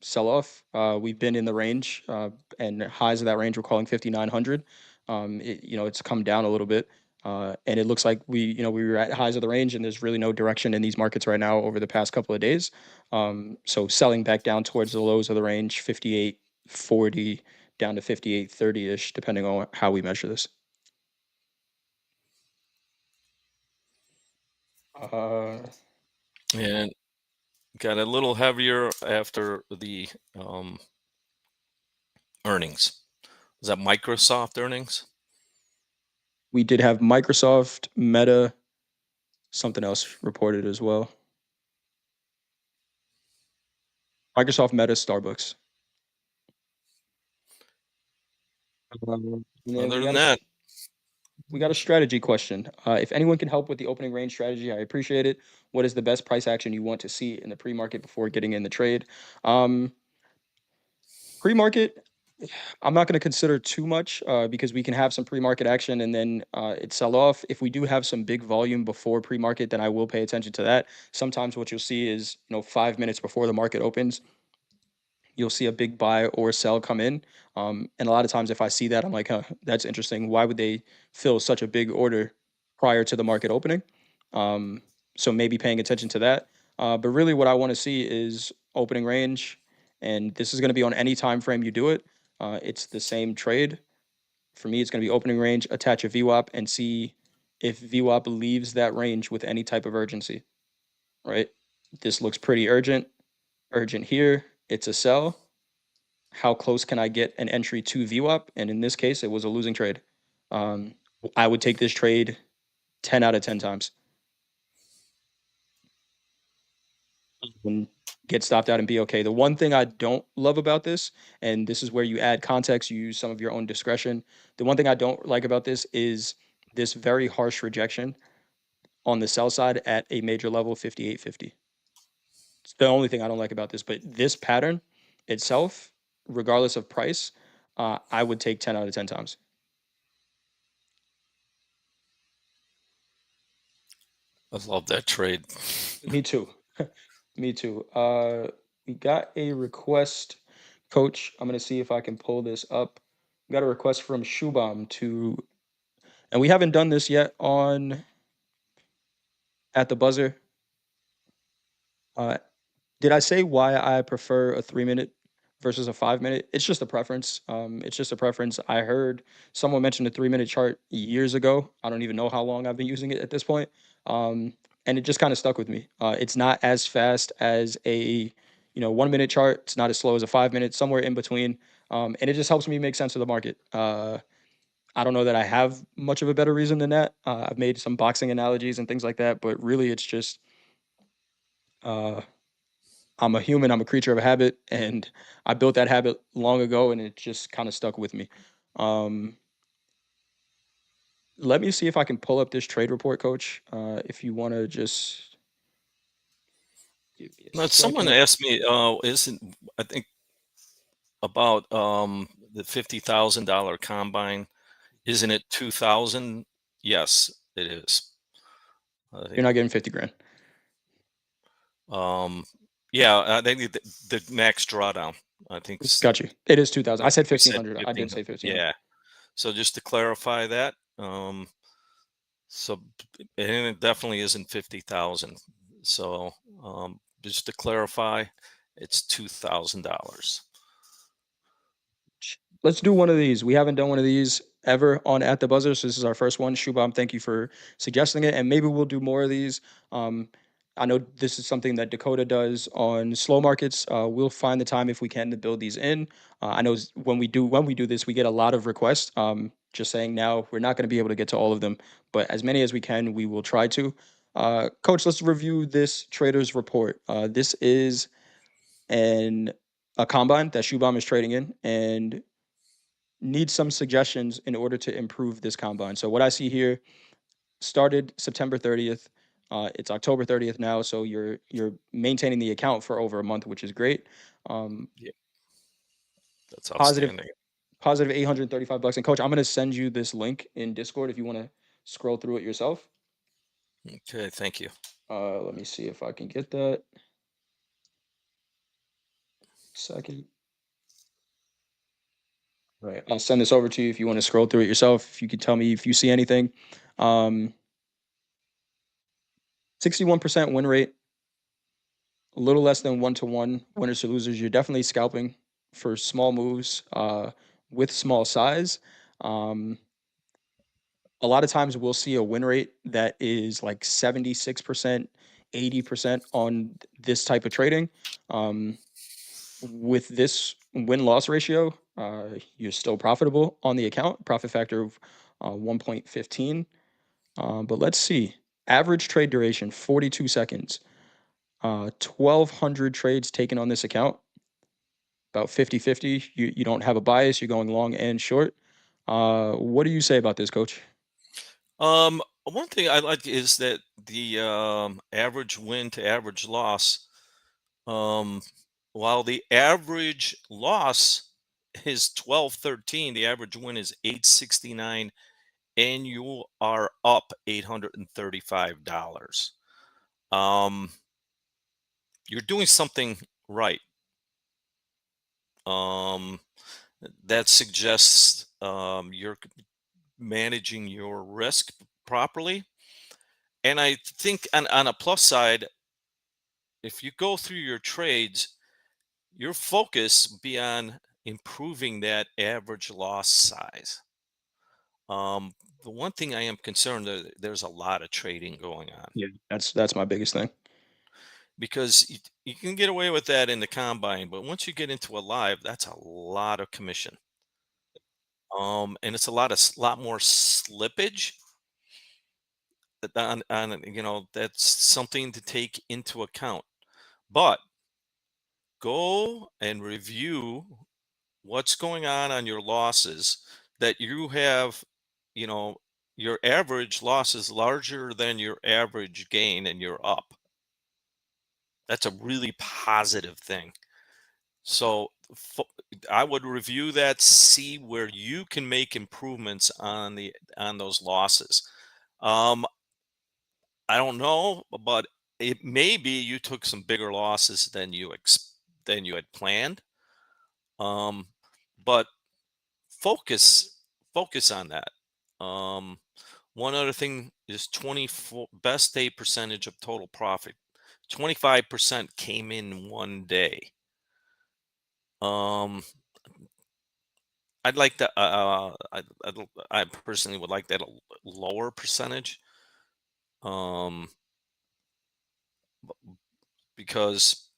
sell off. We've been in the range, and highs of that range we're calling 5,900. It's come down a little bit. And it looks like we were at highs of the range, and there's really no direction in these markets right now over the past couple of days. So selling back down towards the lows of the range, 58.40 down to 58.30 ish, depending on how we measure this. Uh, And got a little heavier after the earnings. Was that Microsoft earnings? we did have Microsoft, Meta, something else reported as well. Microsoft, Meta, Starbucks. And then Other than that, we got a strategy question. If anyone can help with the opening range strategy, I appreciate it. What is the best price action you want to see in the pre-market before getting in the trade? Um, pre-market. I'm not going to consider too much because we can have some pre-market action and then it sell off. If we do have some big volume before pre-market, then I will pay attention to that. Sometimes what you'll see is, 5 minutes before the market opens, you'll see a big buy or sell come in. And a lot of times, if I see that, I'm like, huh, that's interesting. Why would they fill such a big order prior to the market opening? Um, so maybe paying attention to that. But really, what I want to see is opening range, and this is going to be on any time frame you do it. It's the same trade. For me, it's going to be opening range, attach a VWAP, and see if VWAP leaves that range with any type of urgency. Right? This looks pretty urgent. Urgent here. It's a sell. How close can I get an entry to VWAP? And in this case, it was a losing trade. Um, I would take this trade 10 out of 10 times and get stopped out and be okay. The one thing I don't love about this, and this is where you add context, you use some of your own discretion. The one thing I don't like about this is this very harsh rejection on the sell side at a major level, 58.50. It's the only thing I don't like about this. But this pattern itself, regardless of price, I would take 10 out of 10 times. I love that trade. Me too. Me too. We got a request, Coach. I'm gonna see if I can pull this up. We got a request from Shubham to, and we haven't done this yet on at the buzzer. Uh, did I say why I prefer a 3 minute versus a 5 minute? It's just a preference. It's just a preference. I heard someone mention a 3 minute chart years ago. I don't even know how long I've been using it at this point. And it just kind of stuck with me. It's not as fast as a 1 minute chart. It's not as slow as a 5 minute. Somewhere in between. And it just helps me make sense of the market. I don't know that I have much of a better reason than that. I've made some boxing analogies and things like that, but really, it's just. Uh, I'm a human, I'm a creature of a habit, and I built that habit long ago, and it just kind of stuck with me. Um, Let me see if I can pull up this trade report, Coach. If you want to just give me a Now, someone second. asked me, isn't I think about the $50,000 combine? Isn't it 2,000? Yes, it is. I You're think. not getting 50 grand. Um, yeah, I think the max drawdown. I think Got you. It is 2,000. I said you said 1,500. I did 15. say 1,500. Yeah. So just to clarify that, so and it definitely isn't 50,000. So just to clarify, it's $2,000. Let's do one of these. We haven't done one of these ever on At the Buzzer, so this is our first one. Shubham, thank you for suggesting it, and maybe we'll do more of these. Um, I know this is something that Dakota does on slow markets. We'll find the time if we can to build these in. I know when we do this, we get a lot of requests. Just saying now, we're not going to be able to get to all of them, but as many as we can, we will try to. Coach, let's review this trader's report. This is an a combine that Shubham is trading in, and need some suggestions in order to improve this combine. So what I see here started September 30th. It's October 30th now, so you're maintaining the account for over a month, which is great. Um, Yeah, that's positive outstanding. positive $835. And coach, I'm gonna send you this link in Discord if you want to scroll through it yourself. Okay, thank you. Let me see if I can get that. Second. Right. I'll send this over to you if you want to scroll through it yourself. If you could tell me if you see anything. Um, 61% win rate, a little less than 1-to-1 winners to losers. You're definitely scalping for small moves with small size. Um, a lot of times we'll see a win rate that is like 76%, 80% on this type of trading. Um, with this win loss ratio, you're still profitable on the account, profit factor of 1.15. But let's see. Average trade duration 42 seconds. 1,200 trades taken on this account, about 50-50. You don't have a bias. You're going long and short. What do you say about this, coach? One thing I like is that the average win to average loss. Um, while the average loss is 1213. The average win is 869, and you are up $835. Um, you're doing something right. Um, that suggests you're managing your risk properly. And I think on a plus side, if you go through your trades, your focus be on improving that average loss size. The one thing I am concerned that there's a lot of trading going on Yeah, that's my biggest thing. because you can get away with that in the combine, but once you get into a live, that's a lot of commission. And it's a lot more slippage that's something to take into account. But go and review what's going on your losses that you have, you know, your average loss is larger than your average gain and you're up. That's a really positive thing. So I would review that, see where you can make improvements on those losses. Um, I don't know, but it may be you took some bigger losses than than you had planned. Um, but focus on that. Um, one other thing is 24 best day percentage of total profit. 25% came in one day. Um, I'd like that. I personally would like that lower percentage. Um, because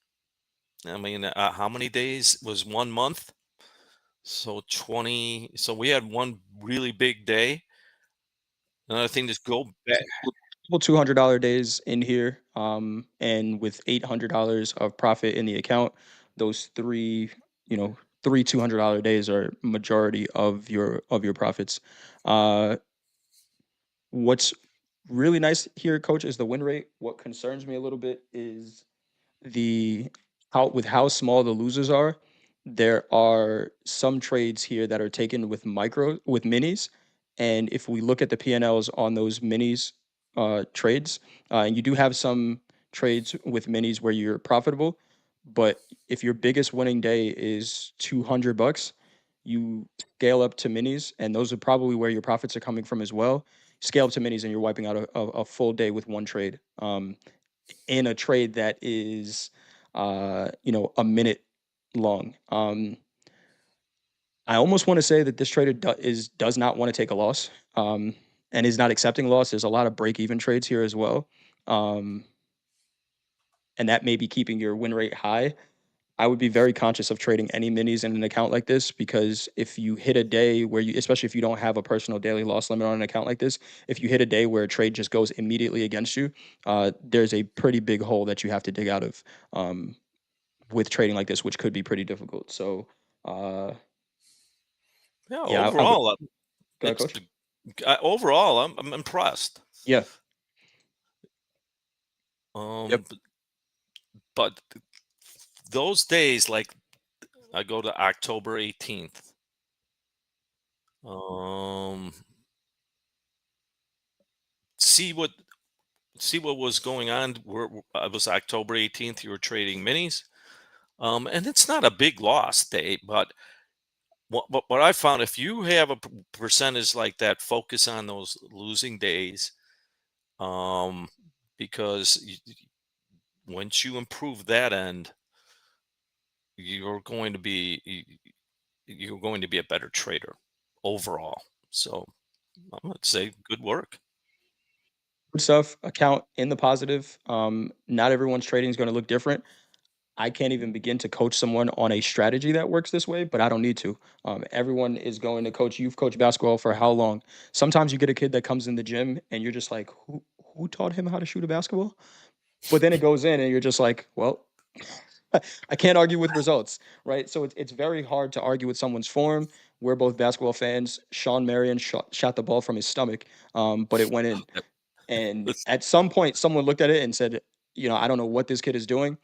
I mean, how many days was 1 month? So 20. So we had one really big day. Another thing, just go back. Well, $200 days in here, and with $800 of profit in the account, those you know, three $200 days are majority of your profits. Uh, what's really nice here, coach, is the win rate. What concerns me a little bit is the how small the losers are. There are some trades here that are taken with minis, and if we look at the P&Ls on those minis trades, and you do have some trades with minis where you're profitable, but if your biggest winning day is $200, you scale up to minis, and those are probably where your profits are coming from as well. Scale up to minis, and you're wiping out a full day with one trade. In a trade that is, a minute long. I almost want to say that this trader does not want to take a loss, and is not accepting loss. There's a lot of break even trades here as well, um, and that may be keeping your win rate high. I would be very conscious of trading any minis in an account like this, because if you hit a day where especially if you don't have a personal daily loss limit on an account like this, if you hit a day where a trade just goes immediately against you, there's a pretty big hole that you have to dig out of, with trading like this, which could be pretty difficult. So, uh, Yeah, yeah, I would overall, go ahead, it's coach. overall, I'm impressed. Yeah. Yep. Um, but those days, like I go to October 18th. Um, see what was going on. It was October 18th. You were trading minis, and it's not a big loss day, but what I found, if you have a percentage like that, focus on those losing days, um, because once you improve that end, you're going to be you're going to be a better trader overall. So I would say good work. Good stuff. Account in the positive. Not everyone's trading is going to look different. I can't even begin to coach someone on a strategy that works this way, but I don't need to. Everyone is going to coach. You've coached basketball for how long? Sometimes you get a kid that comes in the gym and you're just like, who taught him how to shoot a basketball? But then it goes in and you're just like, well, I can't argue with results, right? So it's very hard to argue with someone's form. We're both basketball fans. Sean Marion shot the ball from his stomach, but it went in. And Let's at some point, someone looked at it and said, I don't know what this kid is doing,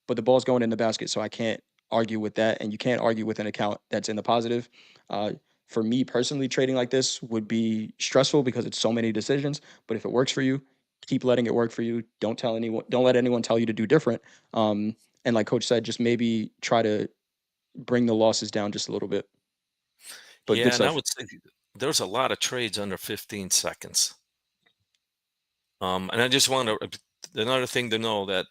but the ball's going in the basket, so I can't. argue with that, and you can't argue with an account that's in the positive. Uh, for me personally, trading like this would be stressful because it's so many decisions. But if it works for you, keep letting it work for you. Don't tell anyone. Don't let anyone tell you to do different. And like Coach said, just maybe try to bring the losses down just a little bit. But good Yeah, and I stuff. would say there's a lot of trades under 15 seconds. And I just want to another thing to know that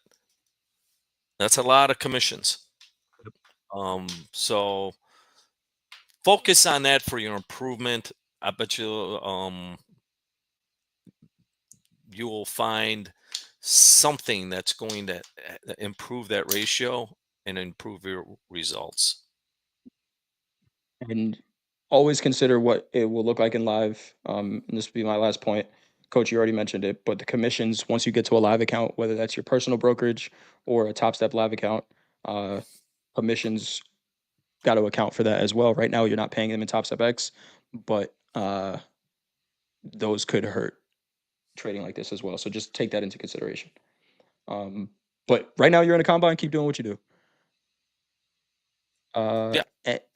that's a lot of commissions. So focus on that for your improvement. I bet you will find something that's going to improve that ratio and improve your results. And always consider what it will look like in live. And this will be my last point. Coach, you already mentioned it, but the commissions, once you get to a live account, whether that's your personal brokerage or a Top Step live account, uh, commissions got to account for that as well. Right now, you're not paying them in Top Step X, but those could hurt trading like this as well. So just take that into consideration. Um, but right now, you're in a combine. Keep doing what you do. Yeah,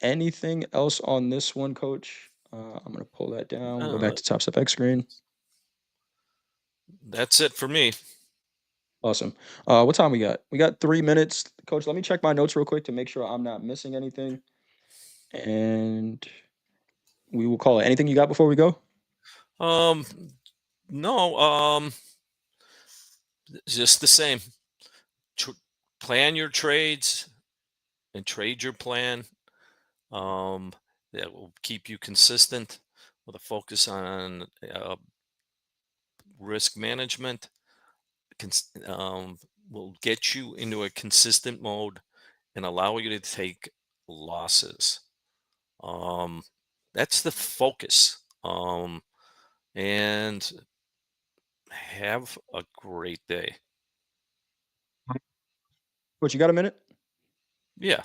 Anything else on this one, Coach? I'm gonna pull that down. We'll go back uh, to Top Step X screen. that's it for me. Awesome. What time we got? We got 3 minutes, Coach. Let me check my notes real quick to make sure I'm not missing anything, and we will call it. Anything you got before we go? Um, no, just the same. Tr- Plan your trades and trade your plan. Um, that will keep you consistent with a focus on risk management. Cons- um, will get you into a consistent mode and allow you to take losses. Um, that's the focus. And have a great day. Coach, you got a minute? Yeah.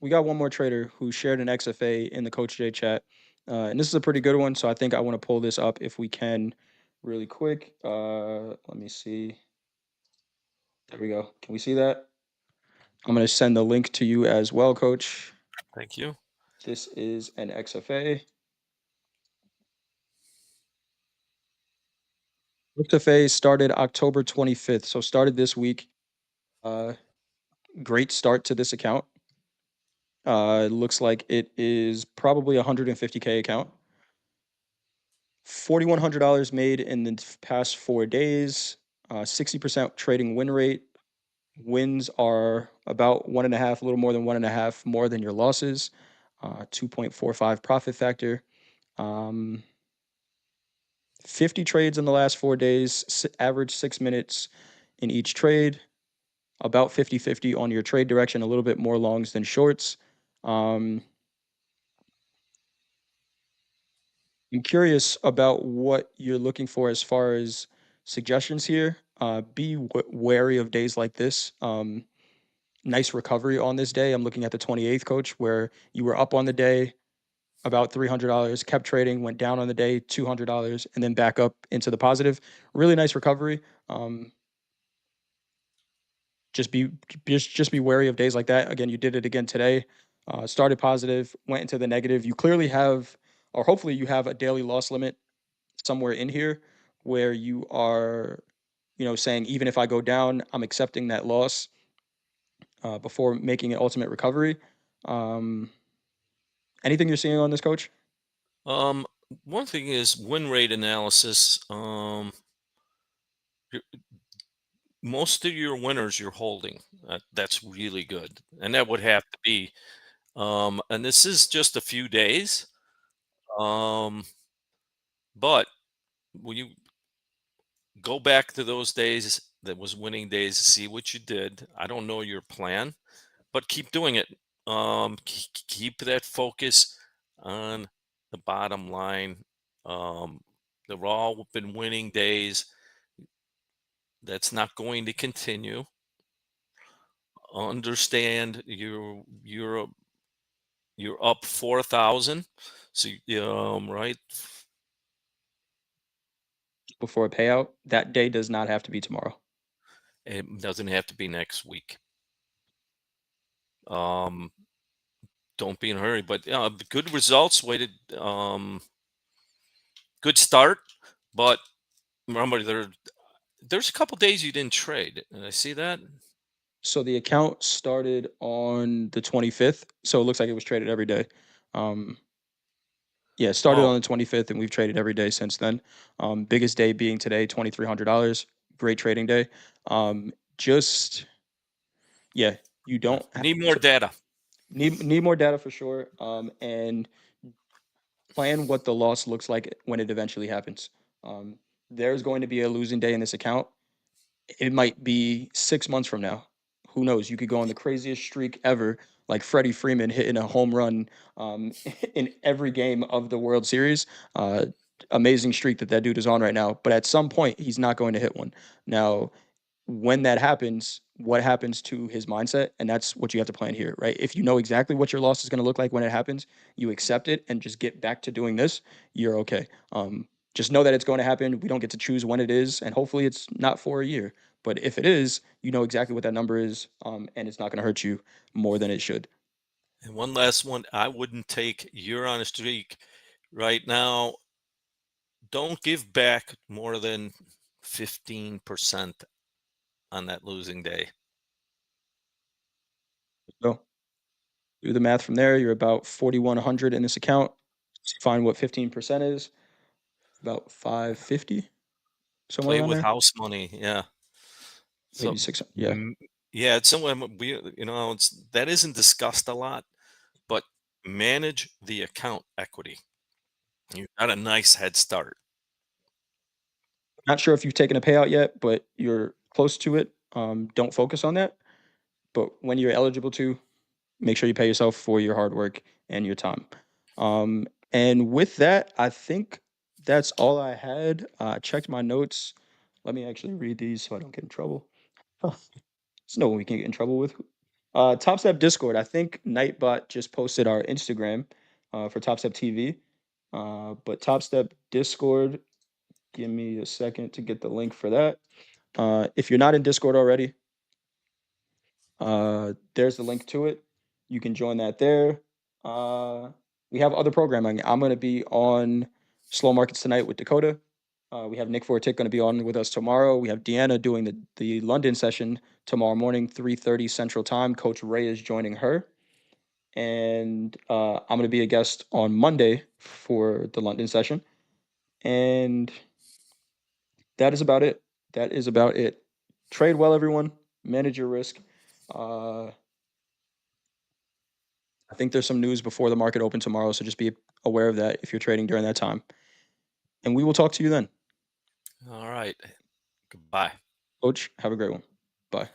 We got one more trader who shared an XFA in the Coach J chat, and this is a pretty good one. So I think I want to pull this up if we can, really quick. Let me see. There we go. Can we see that? I'm gonna send the link to you as well, Coach. Thank you. This is an XFA. XFA started October 25th, so started this week. Uh, Great start to this account. It looks like it is probably a 150K account. $4,100 made in the past 4 days. 60% trading win rate. Wins are about 1.5, a little more than 1.5 more than your losses. 2.45 profit factor. Um, 50 trades in the last 4 days, average 6 minutes in each trade, about 50-50 on your trade direction, a little bit more longs than shorts. Um, I'm curious about what you're looking for as far as suggestions here. Be wary of days like this. Nice recovery on this day. I'm looking at the 28th, Coach, where you were up on the day about $300, kept trading, went down on the day $200, and then back up into the positive. Really nice recovery. Um, just be wary of days like that. Again, you did it again today. Started positive, went into the negative. You clearly have, or hopefully you have, a daily loss limit somewhere in here where you are, saying even if I go down, I'm accepting that loss before making an ultimate recovery. Um, Anything you're seeing on this, Coach? Um, One thing is win rate analysis. Your- Most of your winners you're holding. That's really good, and that would have to be. And this is just a few days. Um, but when you go back to those days that was winning days, see what you did. I don't know your plan, but keep doing it. Keep that focus on the bottom line. Um, they've all been winning days. That's not going to continue. Understand you're up 4,000. So right, Before a payout, that day does not have to be tomorrow. it doesn't have to be next week. Um, don't be in a hurry, but good results. Good start, but remember there's a couple days you didn't trade. Did I see that? So the account started on the 25th, so it looks like it was traded every day. Um, yeah, it started Oh, on the 25th, and we've traded every day since then. Biggest day being today, $2,300. Great trading day. Just yeah, you don't need more so data. need more data for sure. And plan what the loss looks like when it eventually happens. Um, there's going to be a losing day in this account. It might be 6 months from now. Who knows? You could go on the craziest streak ever, like Freddie Freeman hitting a home run in every game of the World Series. Uh, Amazing streak that dude is on right now. But at some point, he's not going to hit one. Now, when that happens, what happens to his mindset? And that's what you have to plan here, right? If you know exactly what your loss is going to look like when it happens, you accept it and just get back to doing this, you're okay. Just know that it's going to happen. We don't get to choose when it is, and hopefully it's not for a year. But if it is, you know exactly what that number is, and it's not going to hurt you more than it should. And one last one, I wouldn't take you're on a streak right now. Don't give back more than 15% on that losing day. So do the math from there. You're about 4,100 in this account. Find what 15% is. About 550, somewhere Play around with there. house money. Yeah. Maybe So, 600. Yeah. mm, yeah, it's somewhere it's that isn't discussed a lot, but manage the account equity. You got a nice head start. Not sure if you've taken a payout yet, but you're close to it. Don't focus on that. But when you're eligible to, make sure you pay yourself for your hard work and your time. And with that, I think that's all I had. I checked my notes. Let me actually read these so I don't get in trouble. There's no one we can get in trouble with. Topstep Discord. I think Nightbot just posted our Instagram for Topstep TV. But Topstep Discord, give me a second to get the link for that. If you're not in Discord already, there's the link to it. You can join that there. Uh, we have other programming. I'm going to be on Slow Markets tonight with Dakota. We have Nick Fortick going to be on with us tomorrow. We have Deanna doing the London session tomorrow morning, 3:30 Central Time. Coach Ray is joining her. And I'm going to be a guest on Monday for the London session. And that is about it. That is about it. Trade well, everyone. Manage your risk. Uh, I think there's some news before the market open tomorrow, so just be aware of that if you're trading during that time. And we will talk to you then. All right. Goodbye. Coach, have a great one. Bye.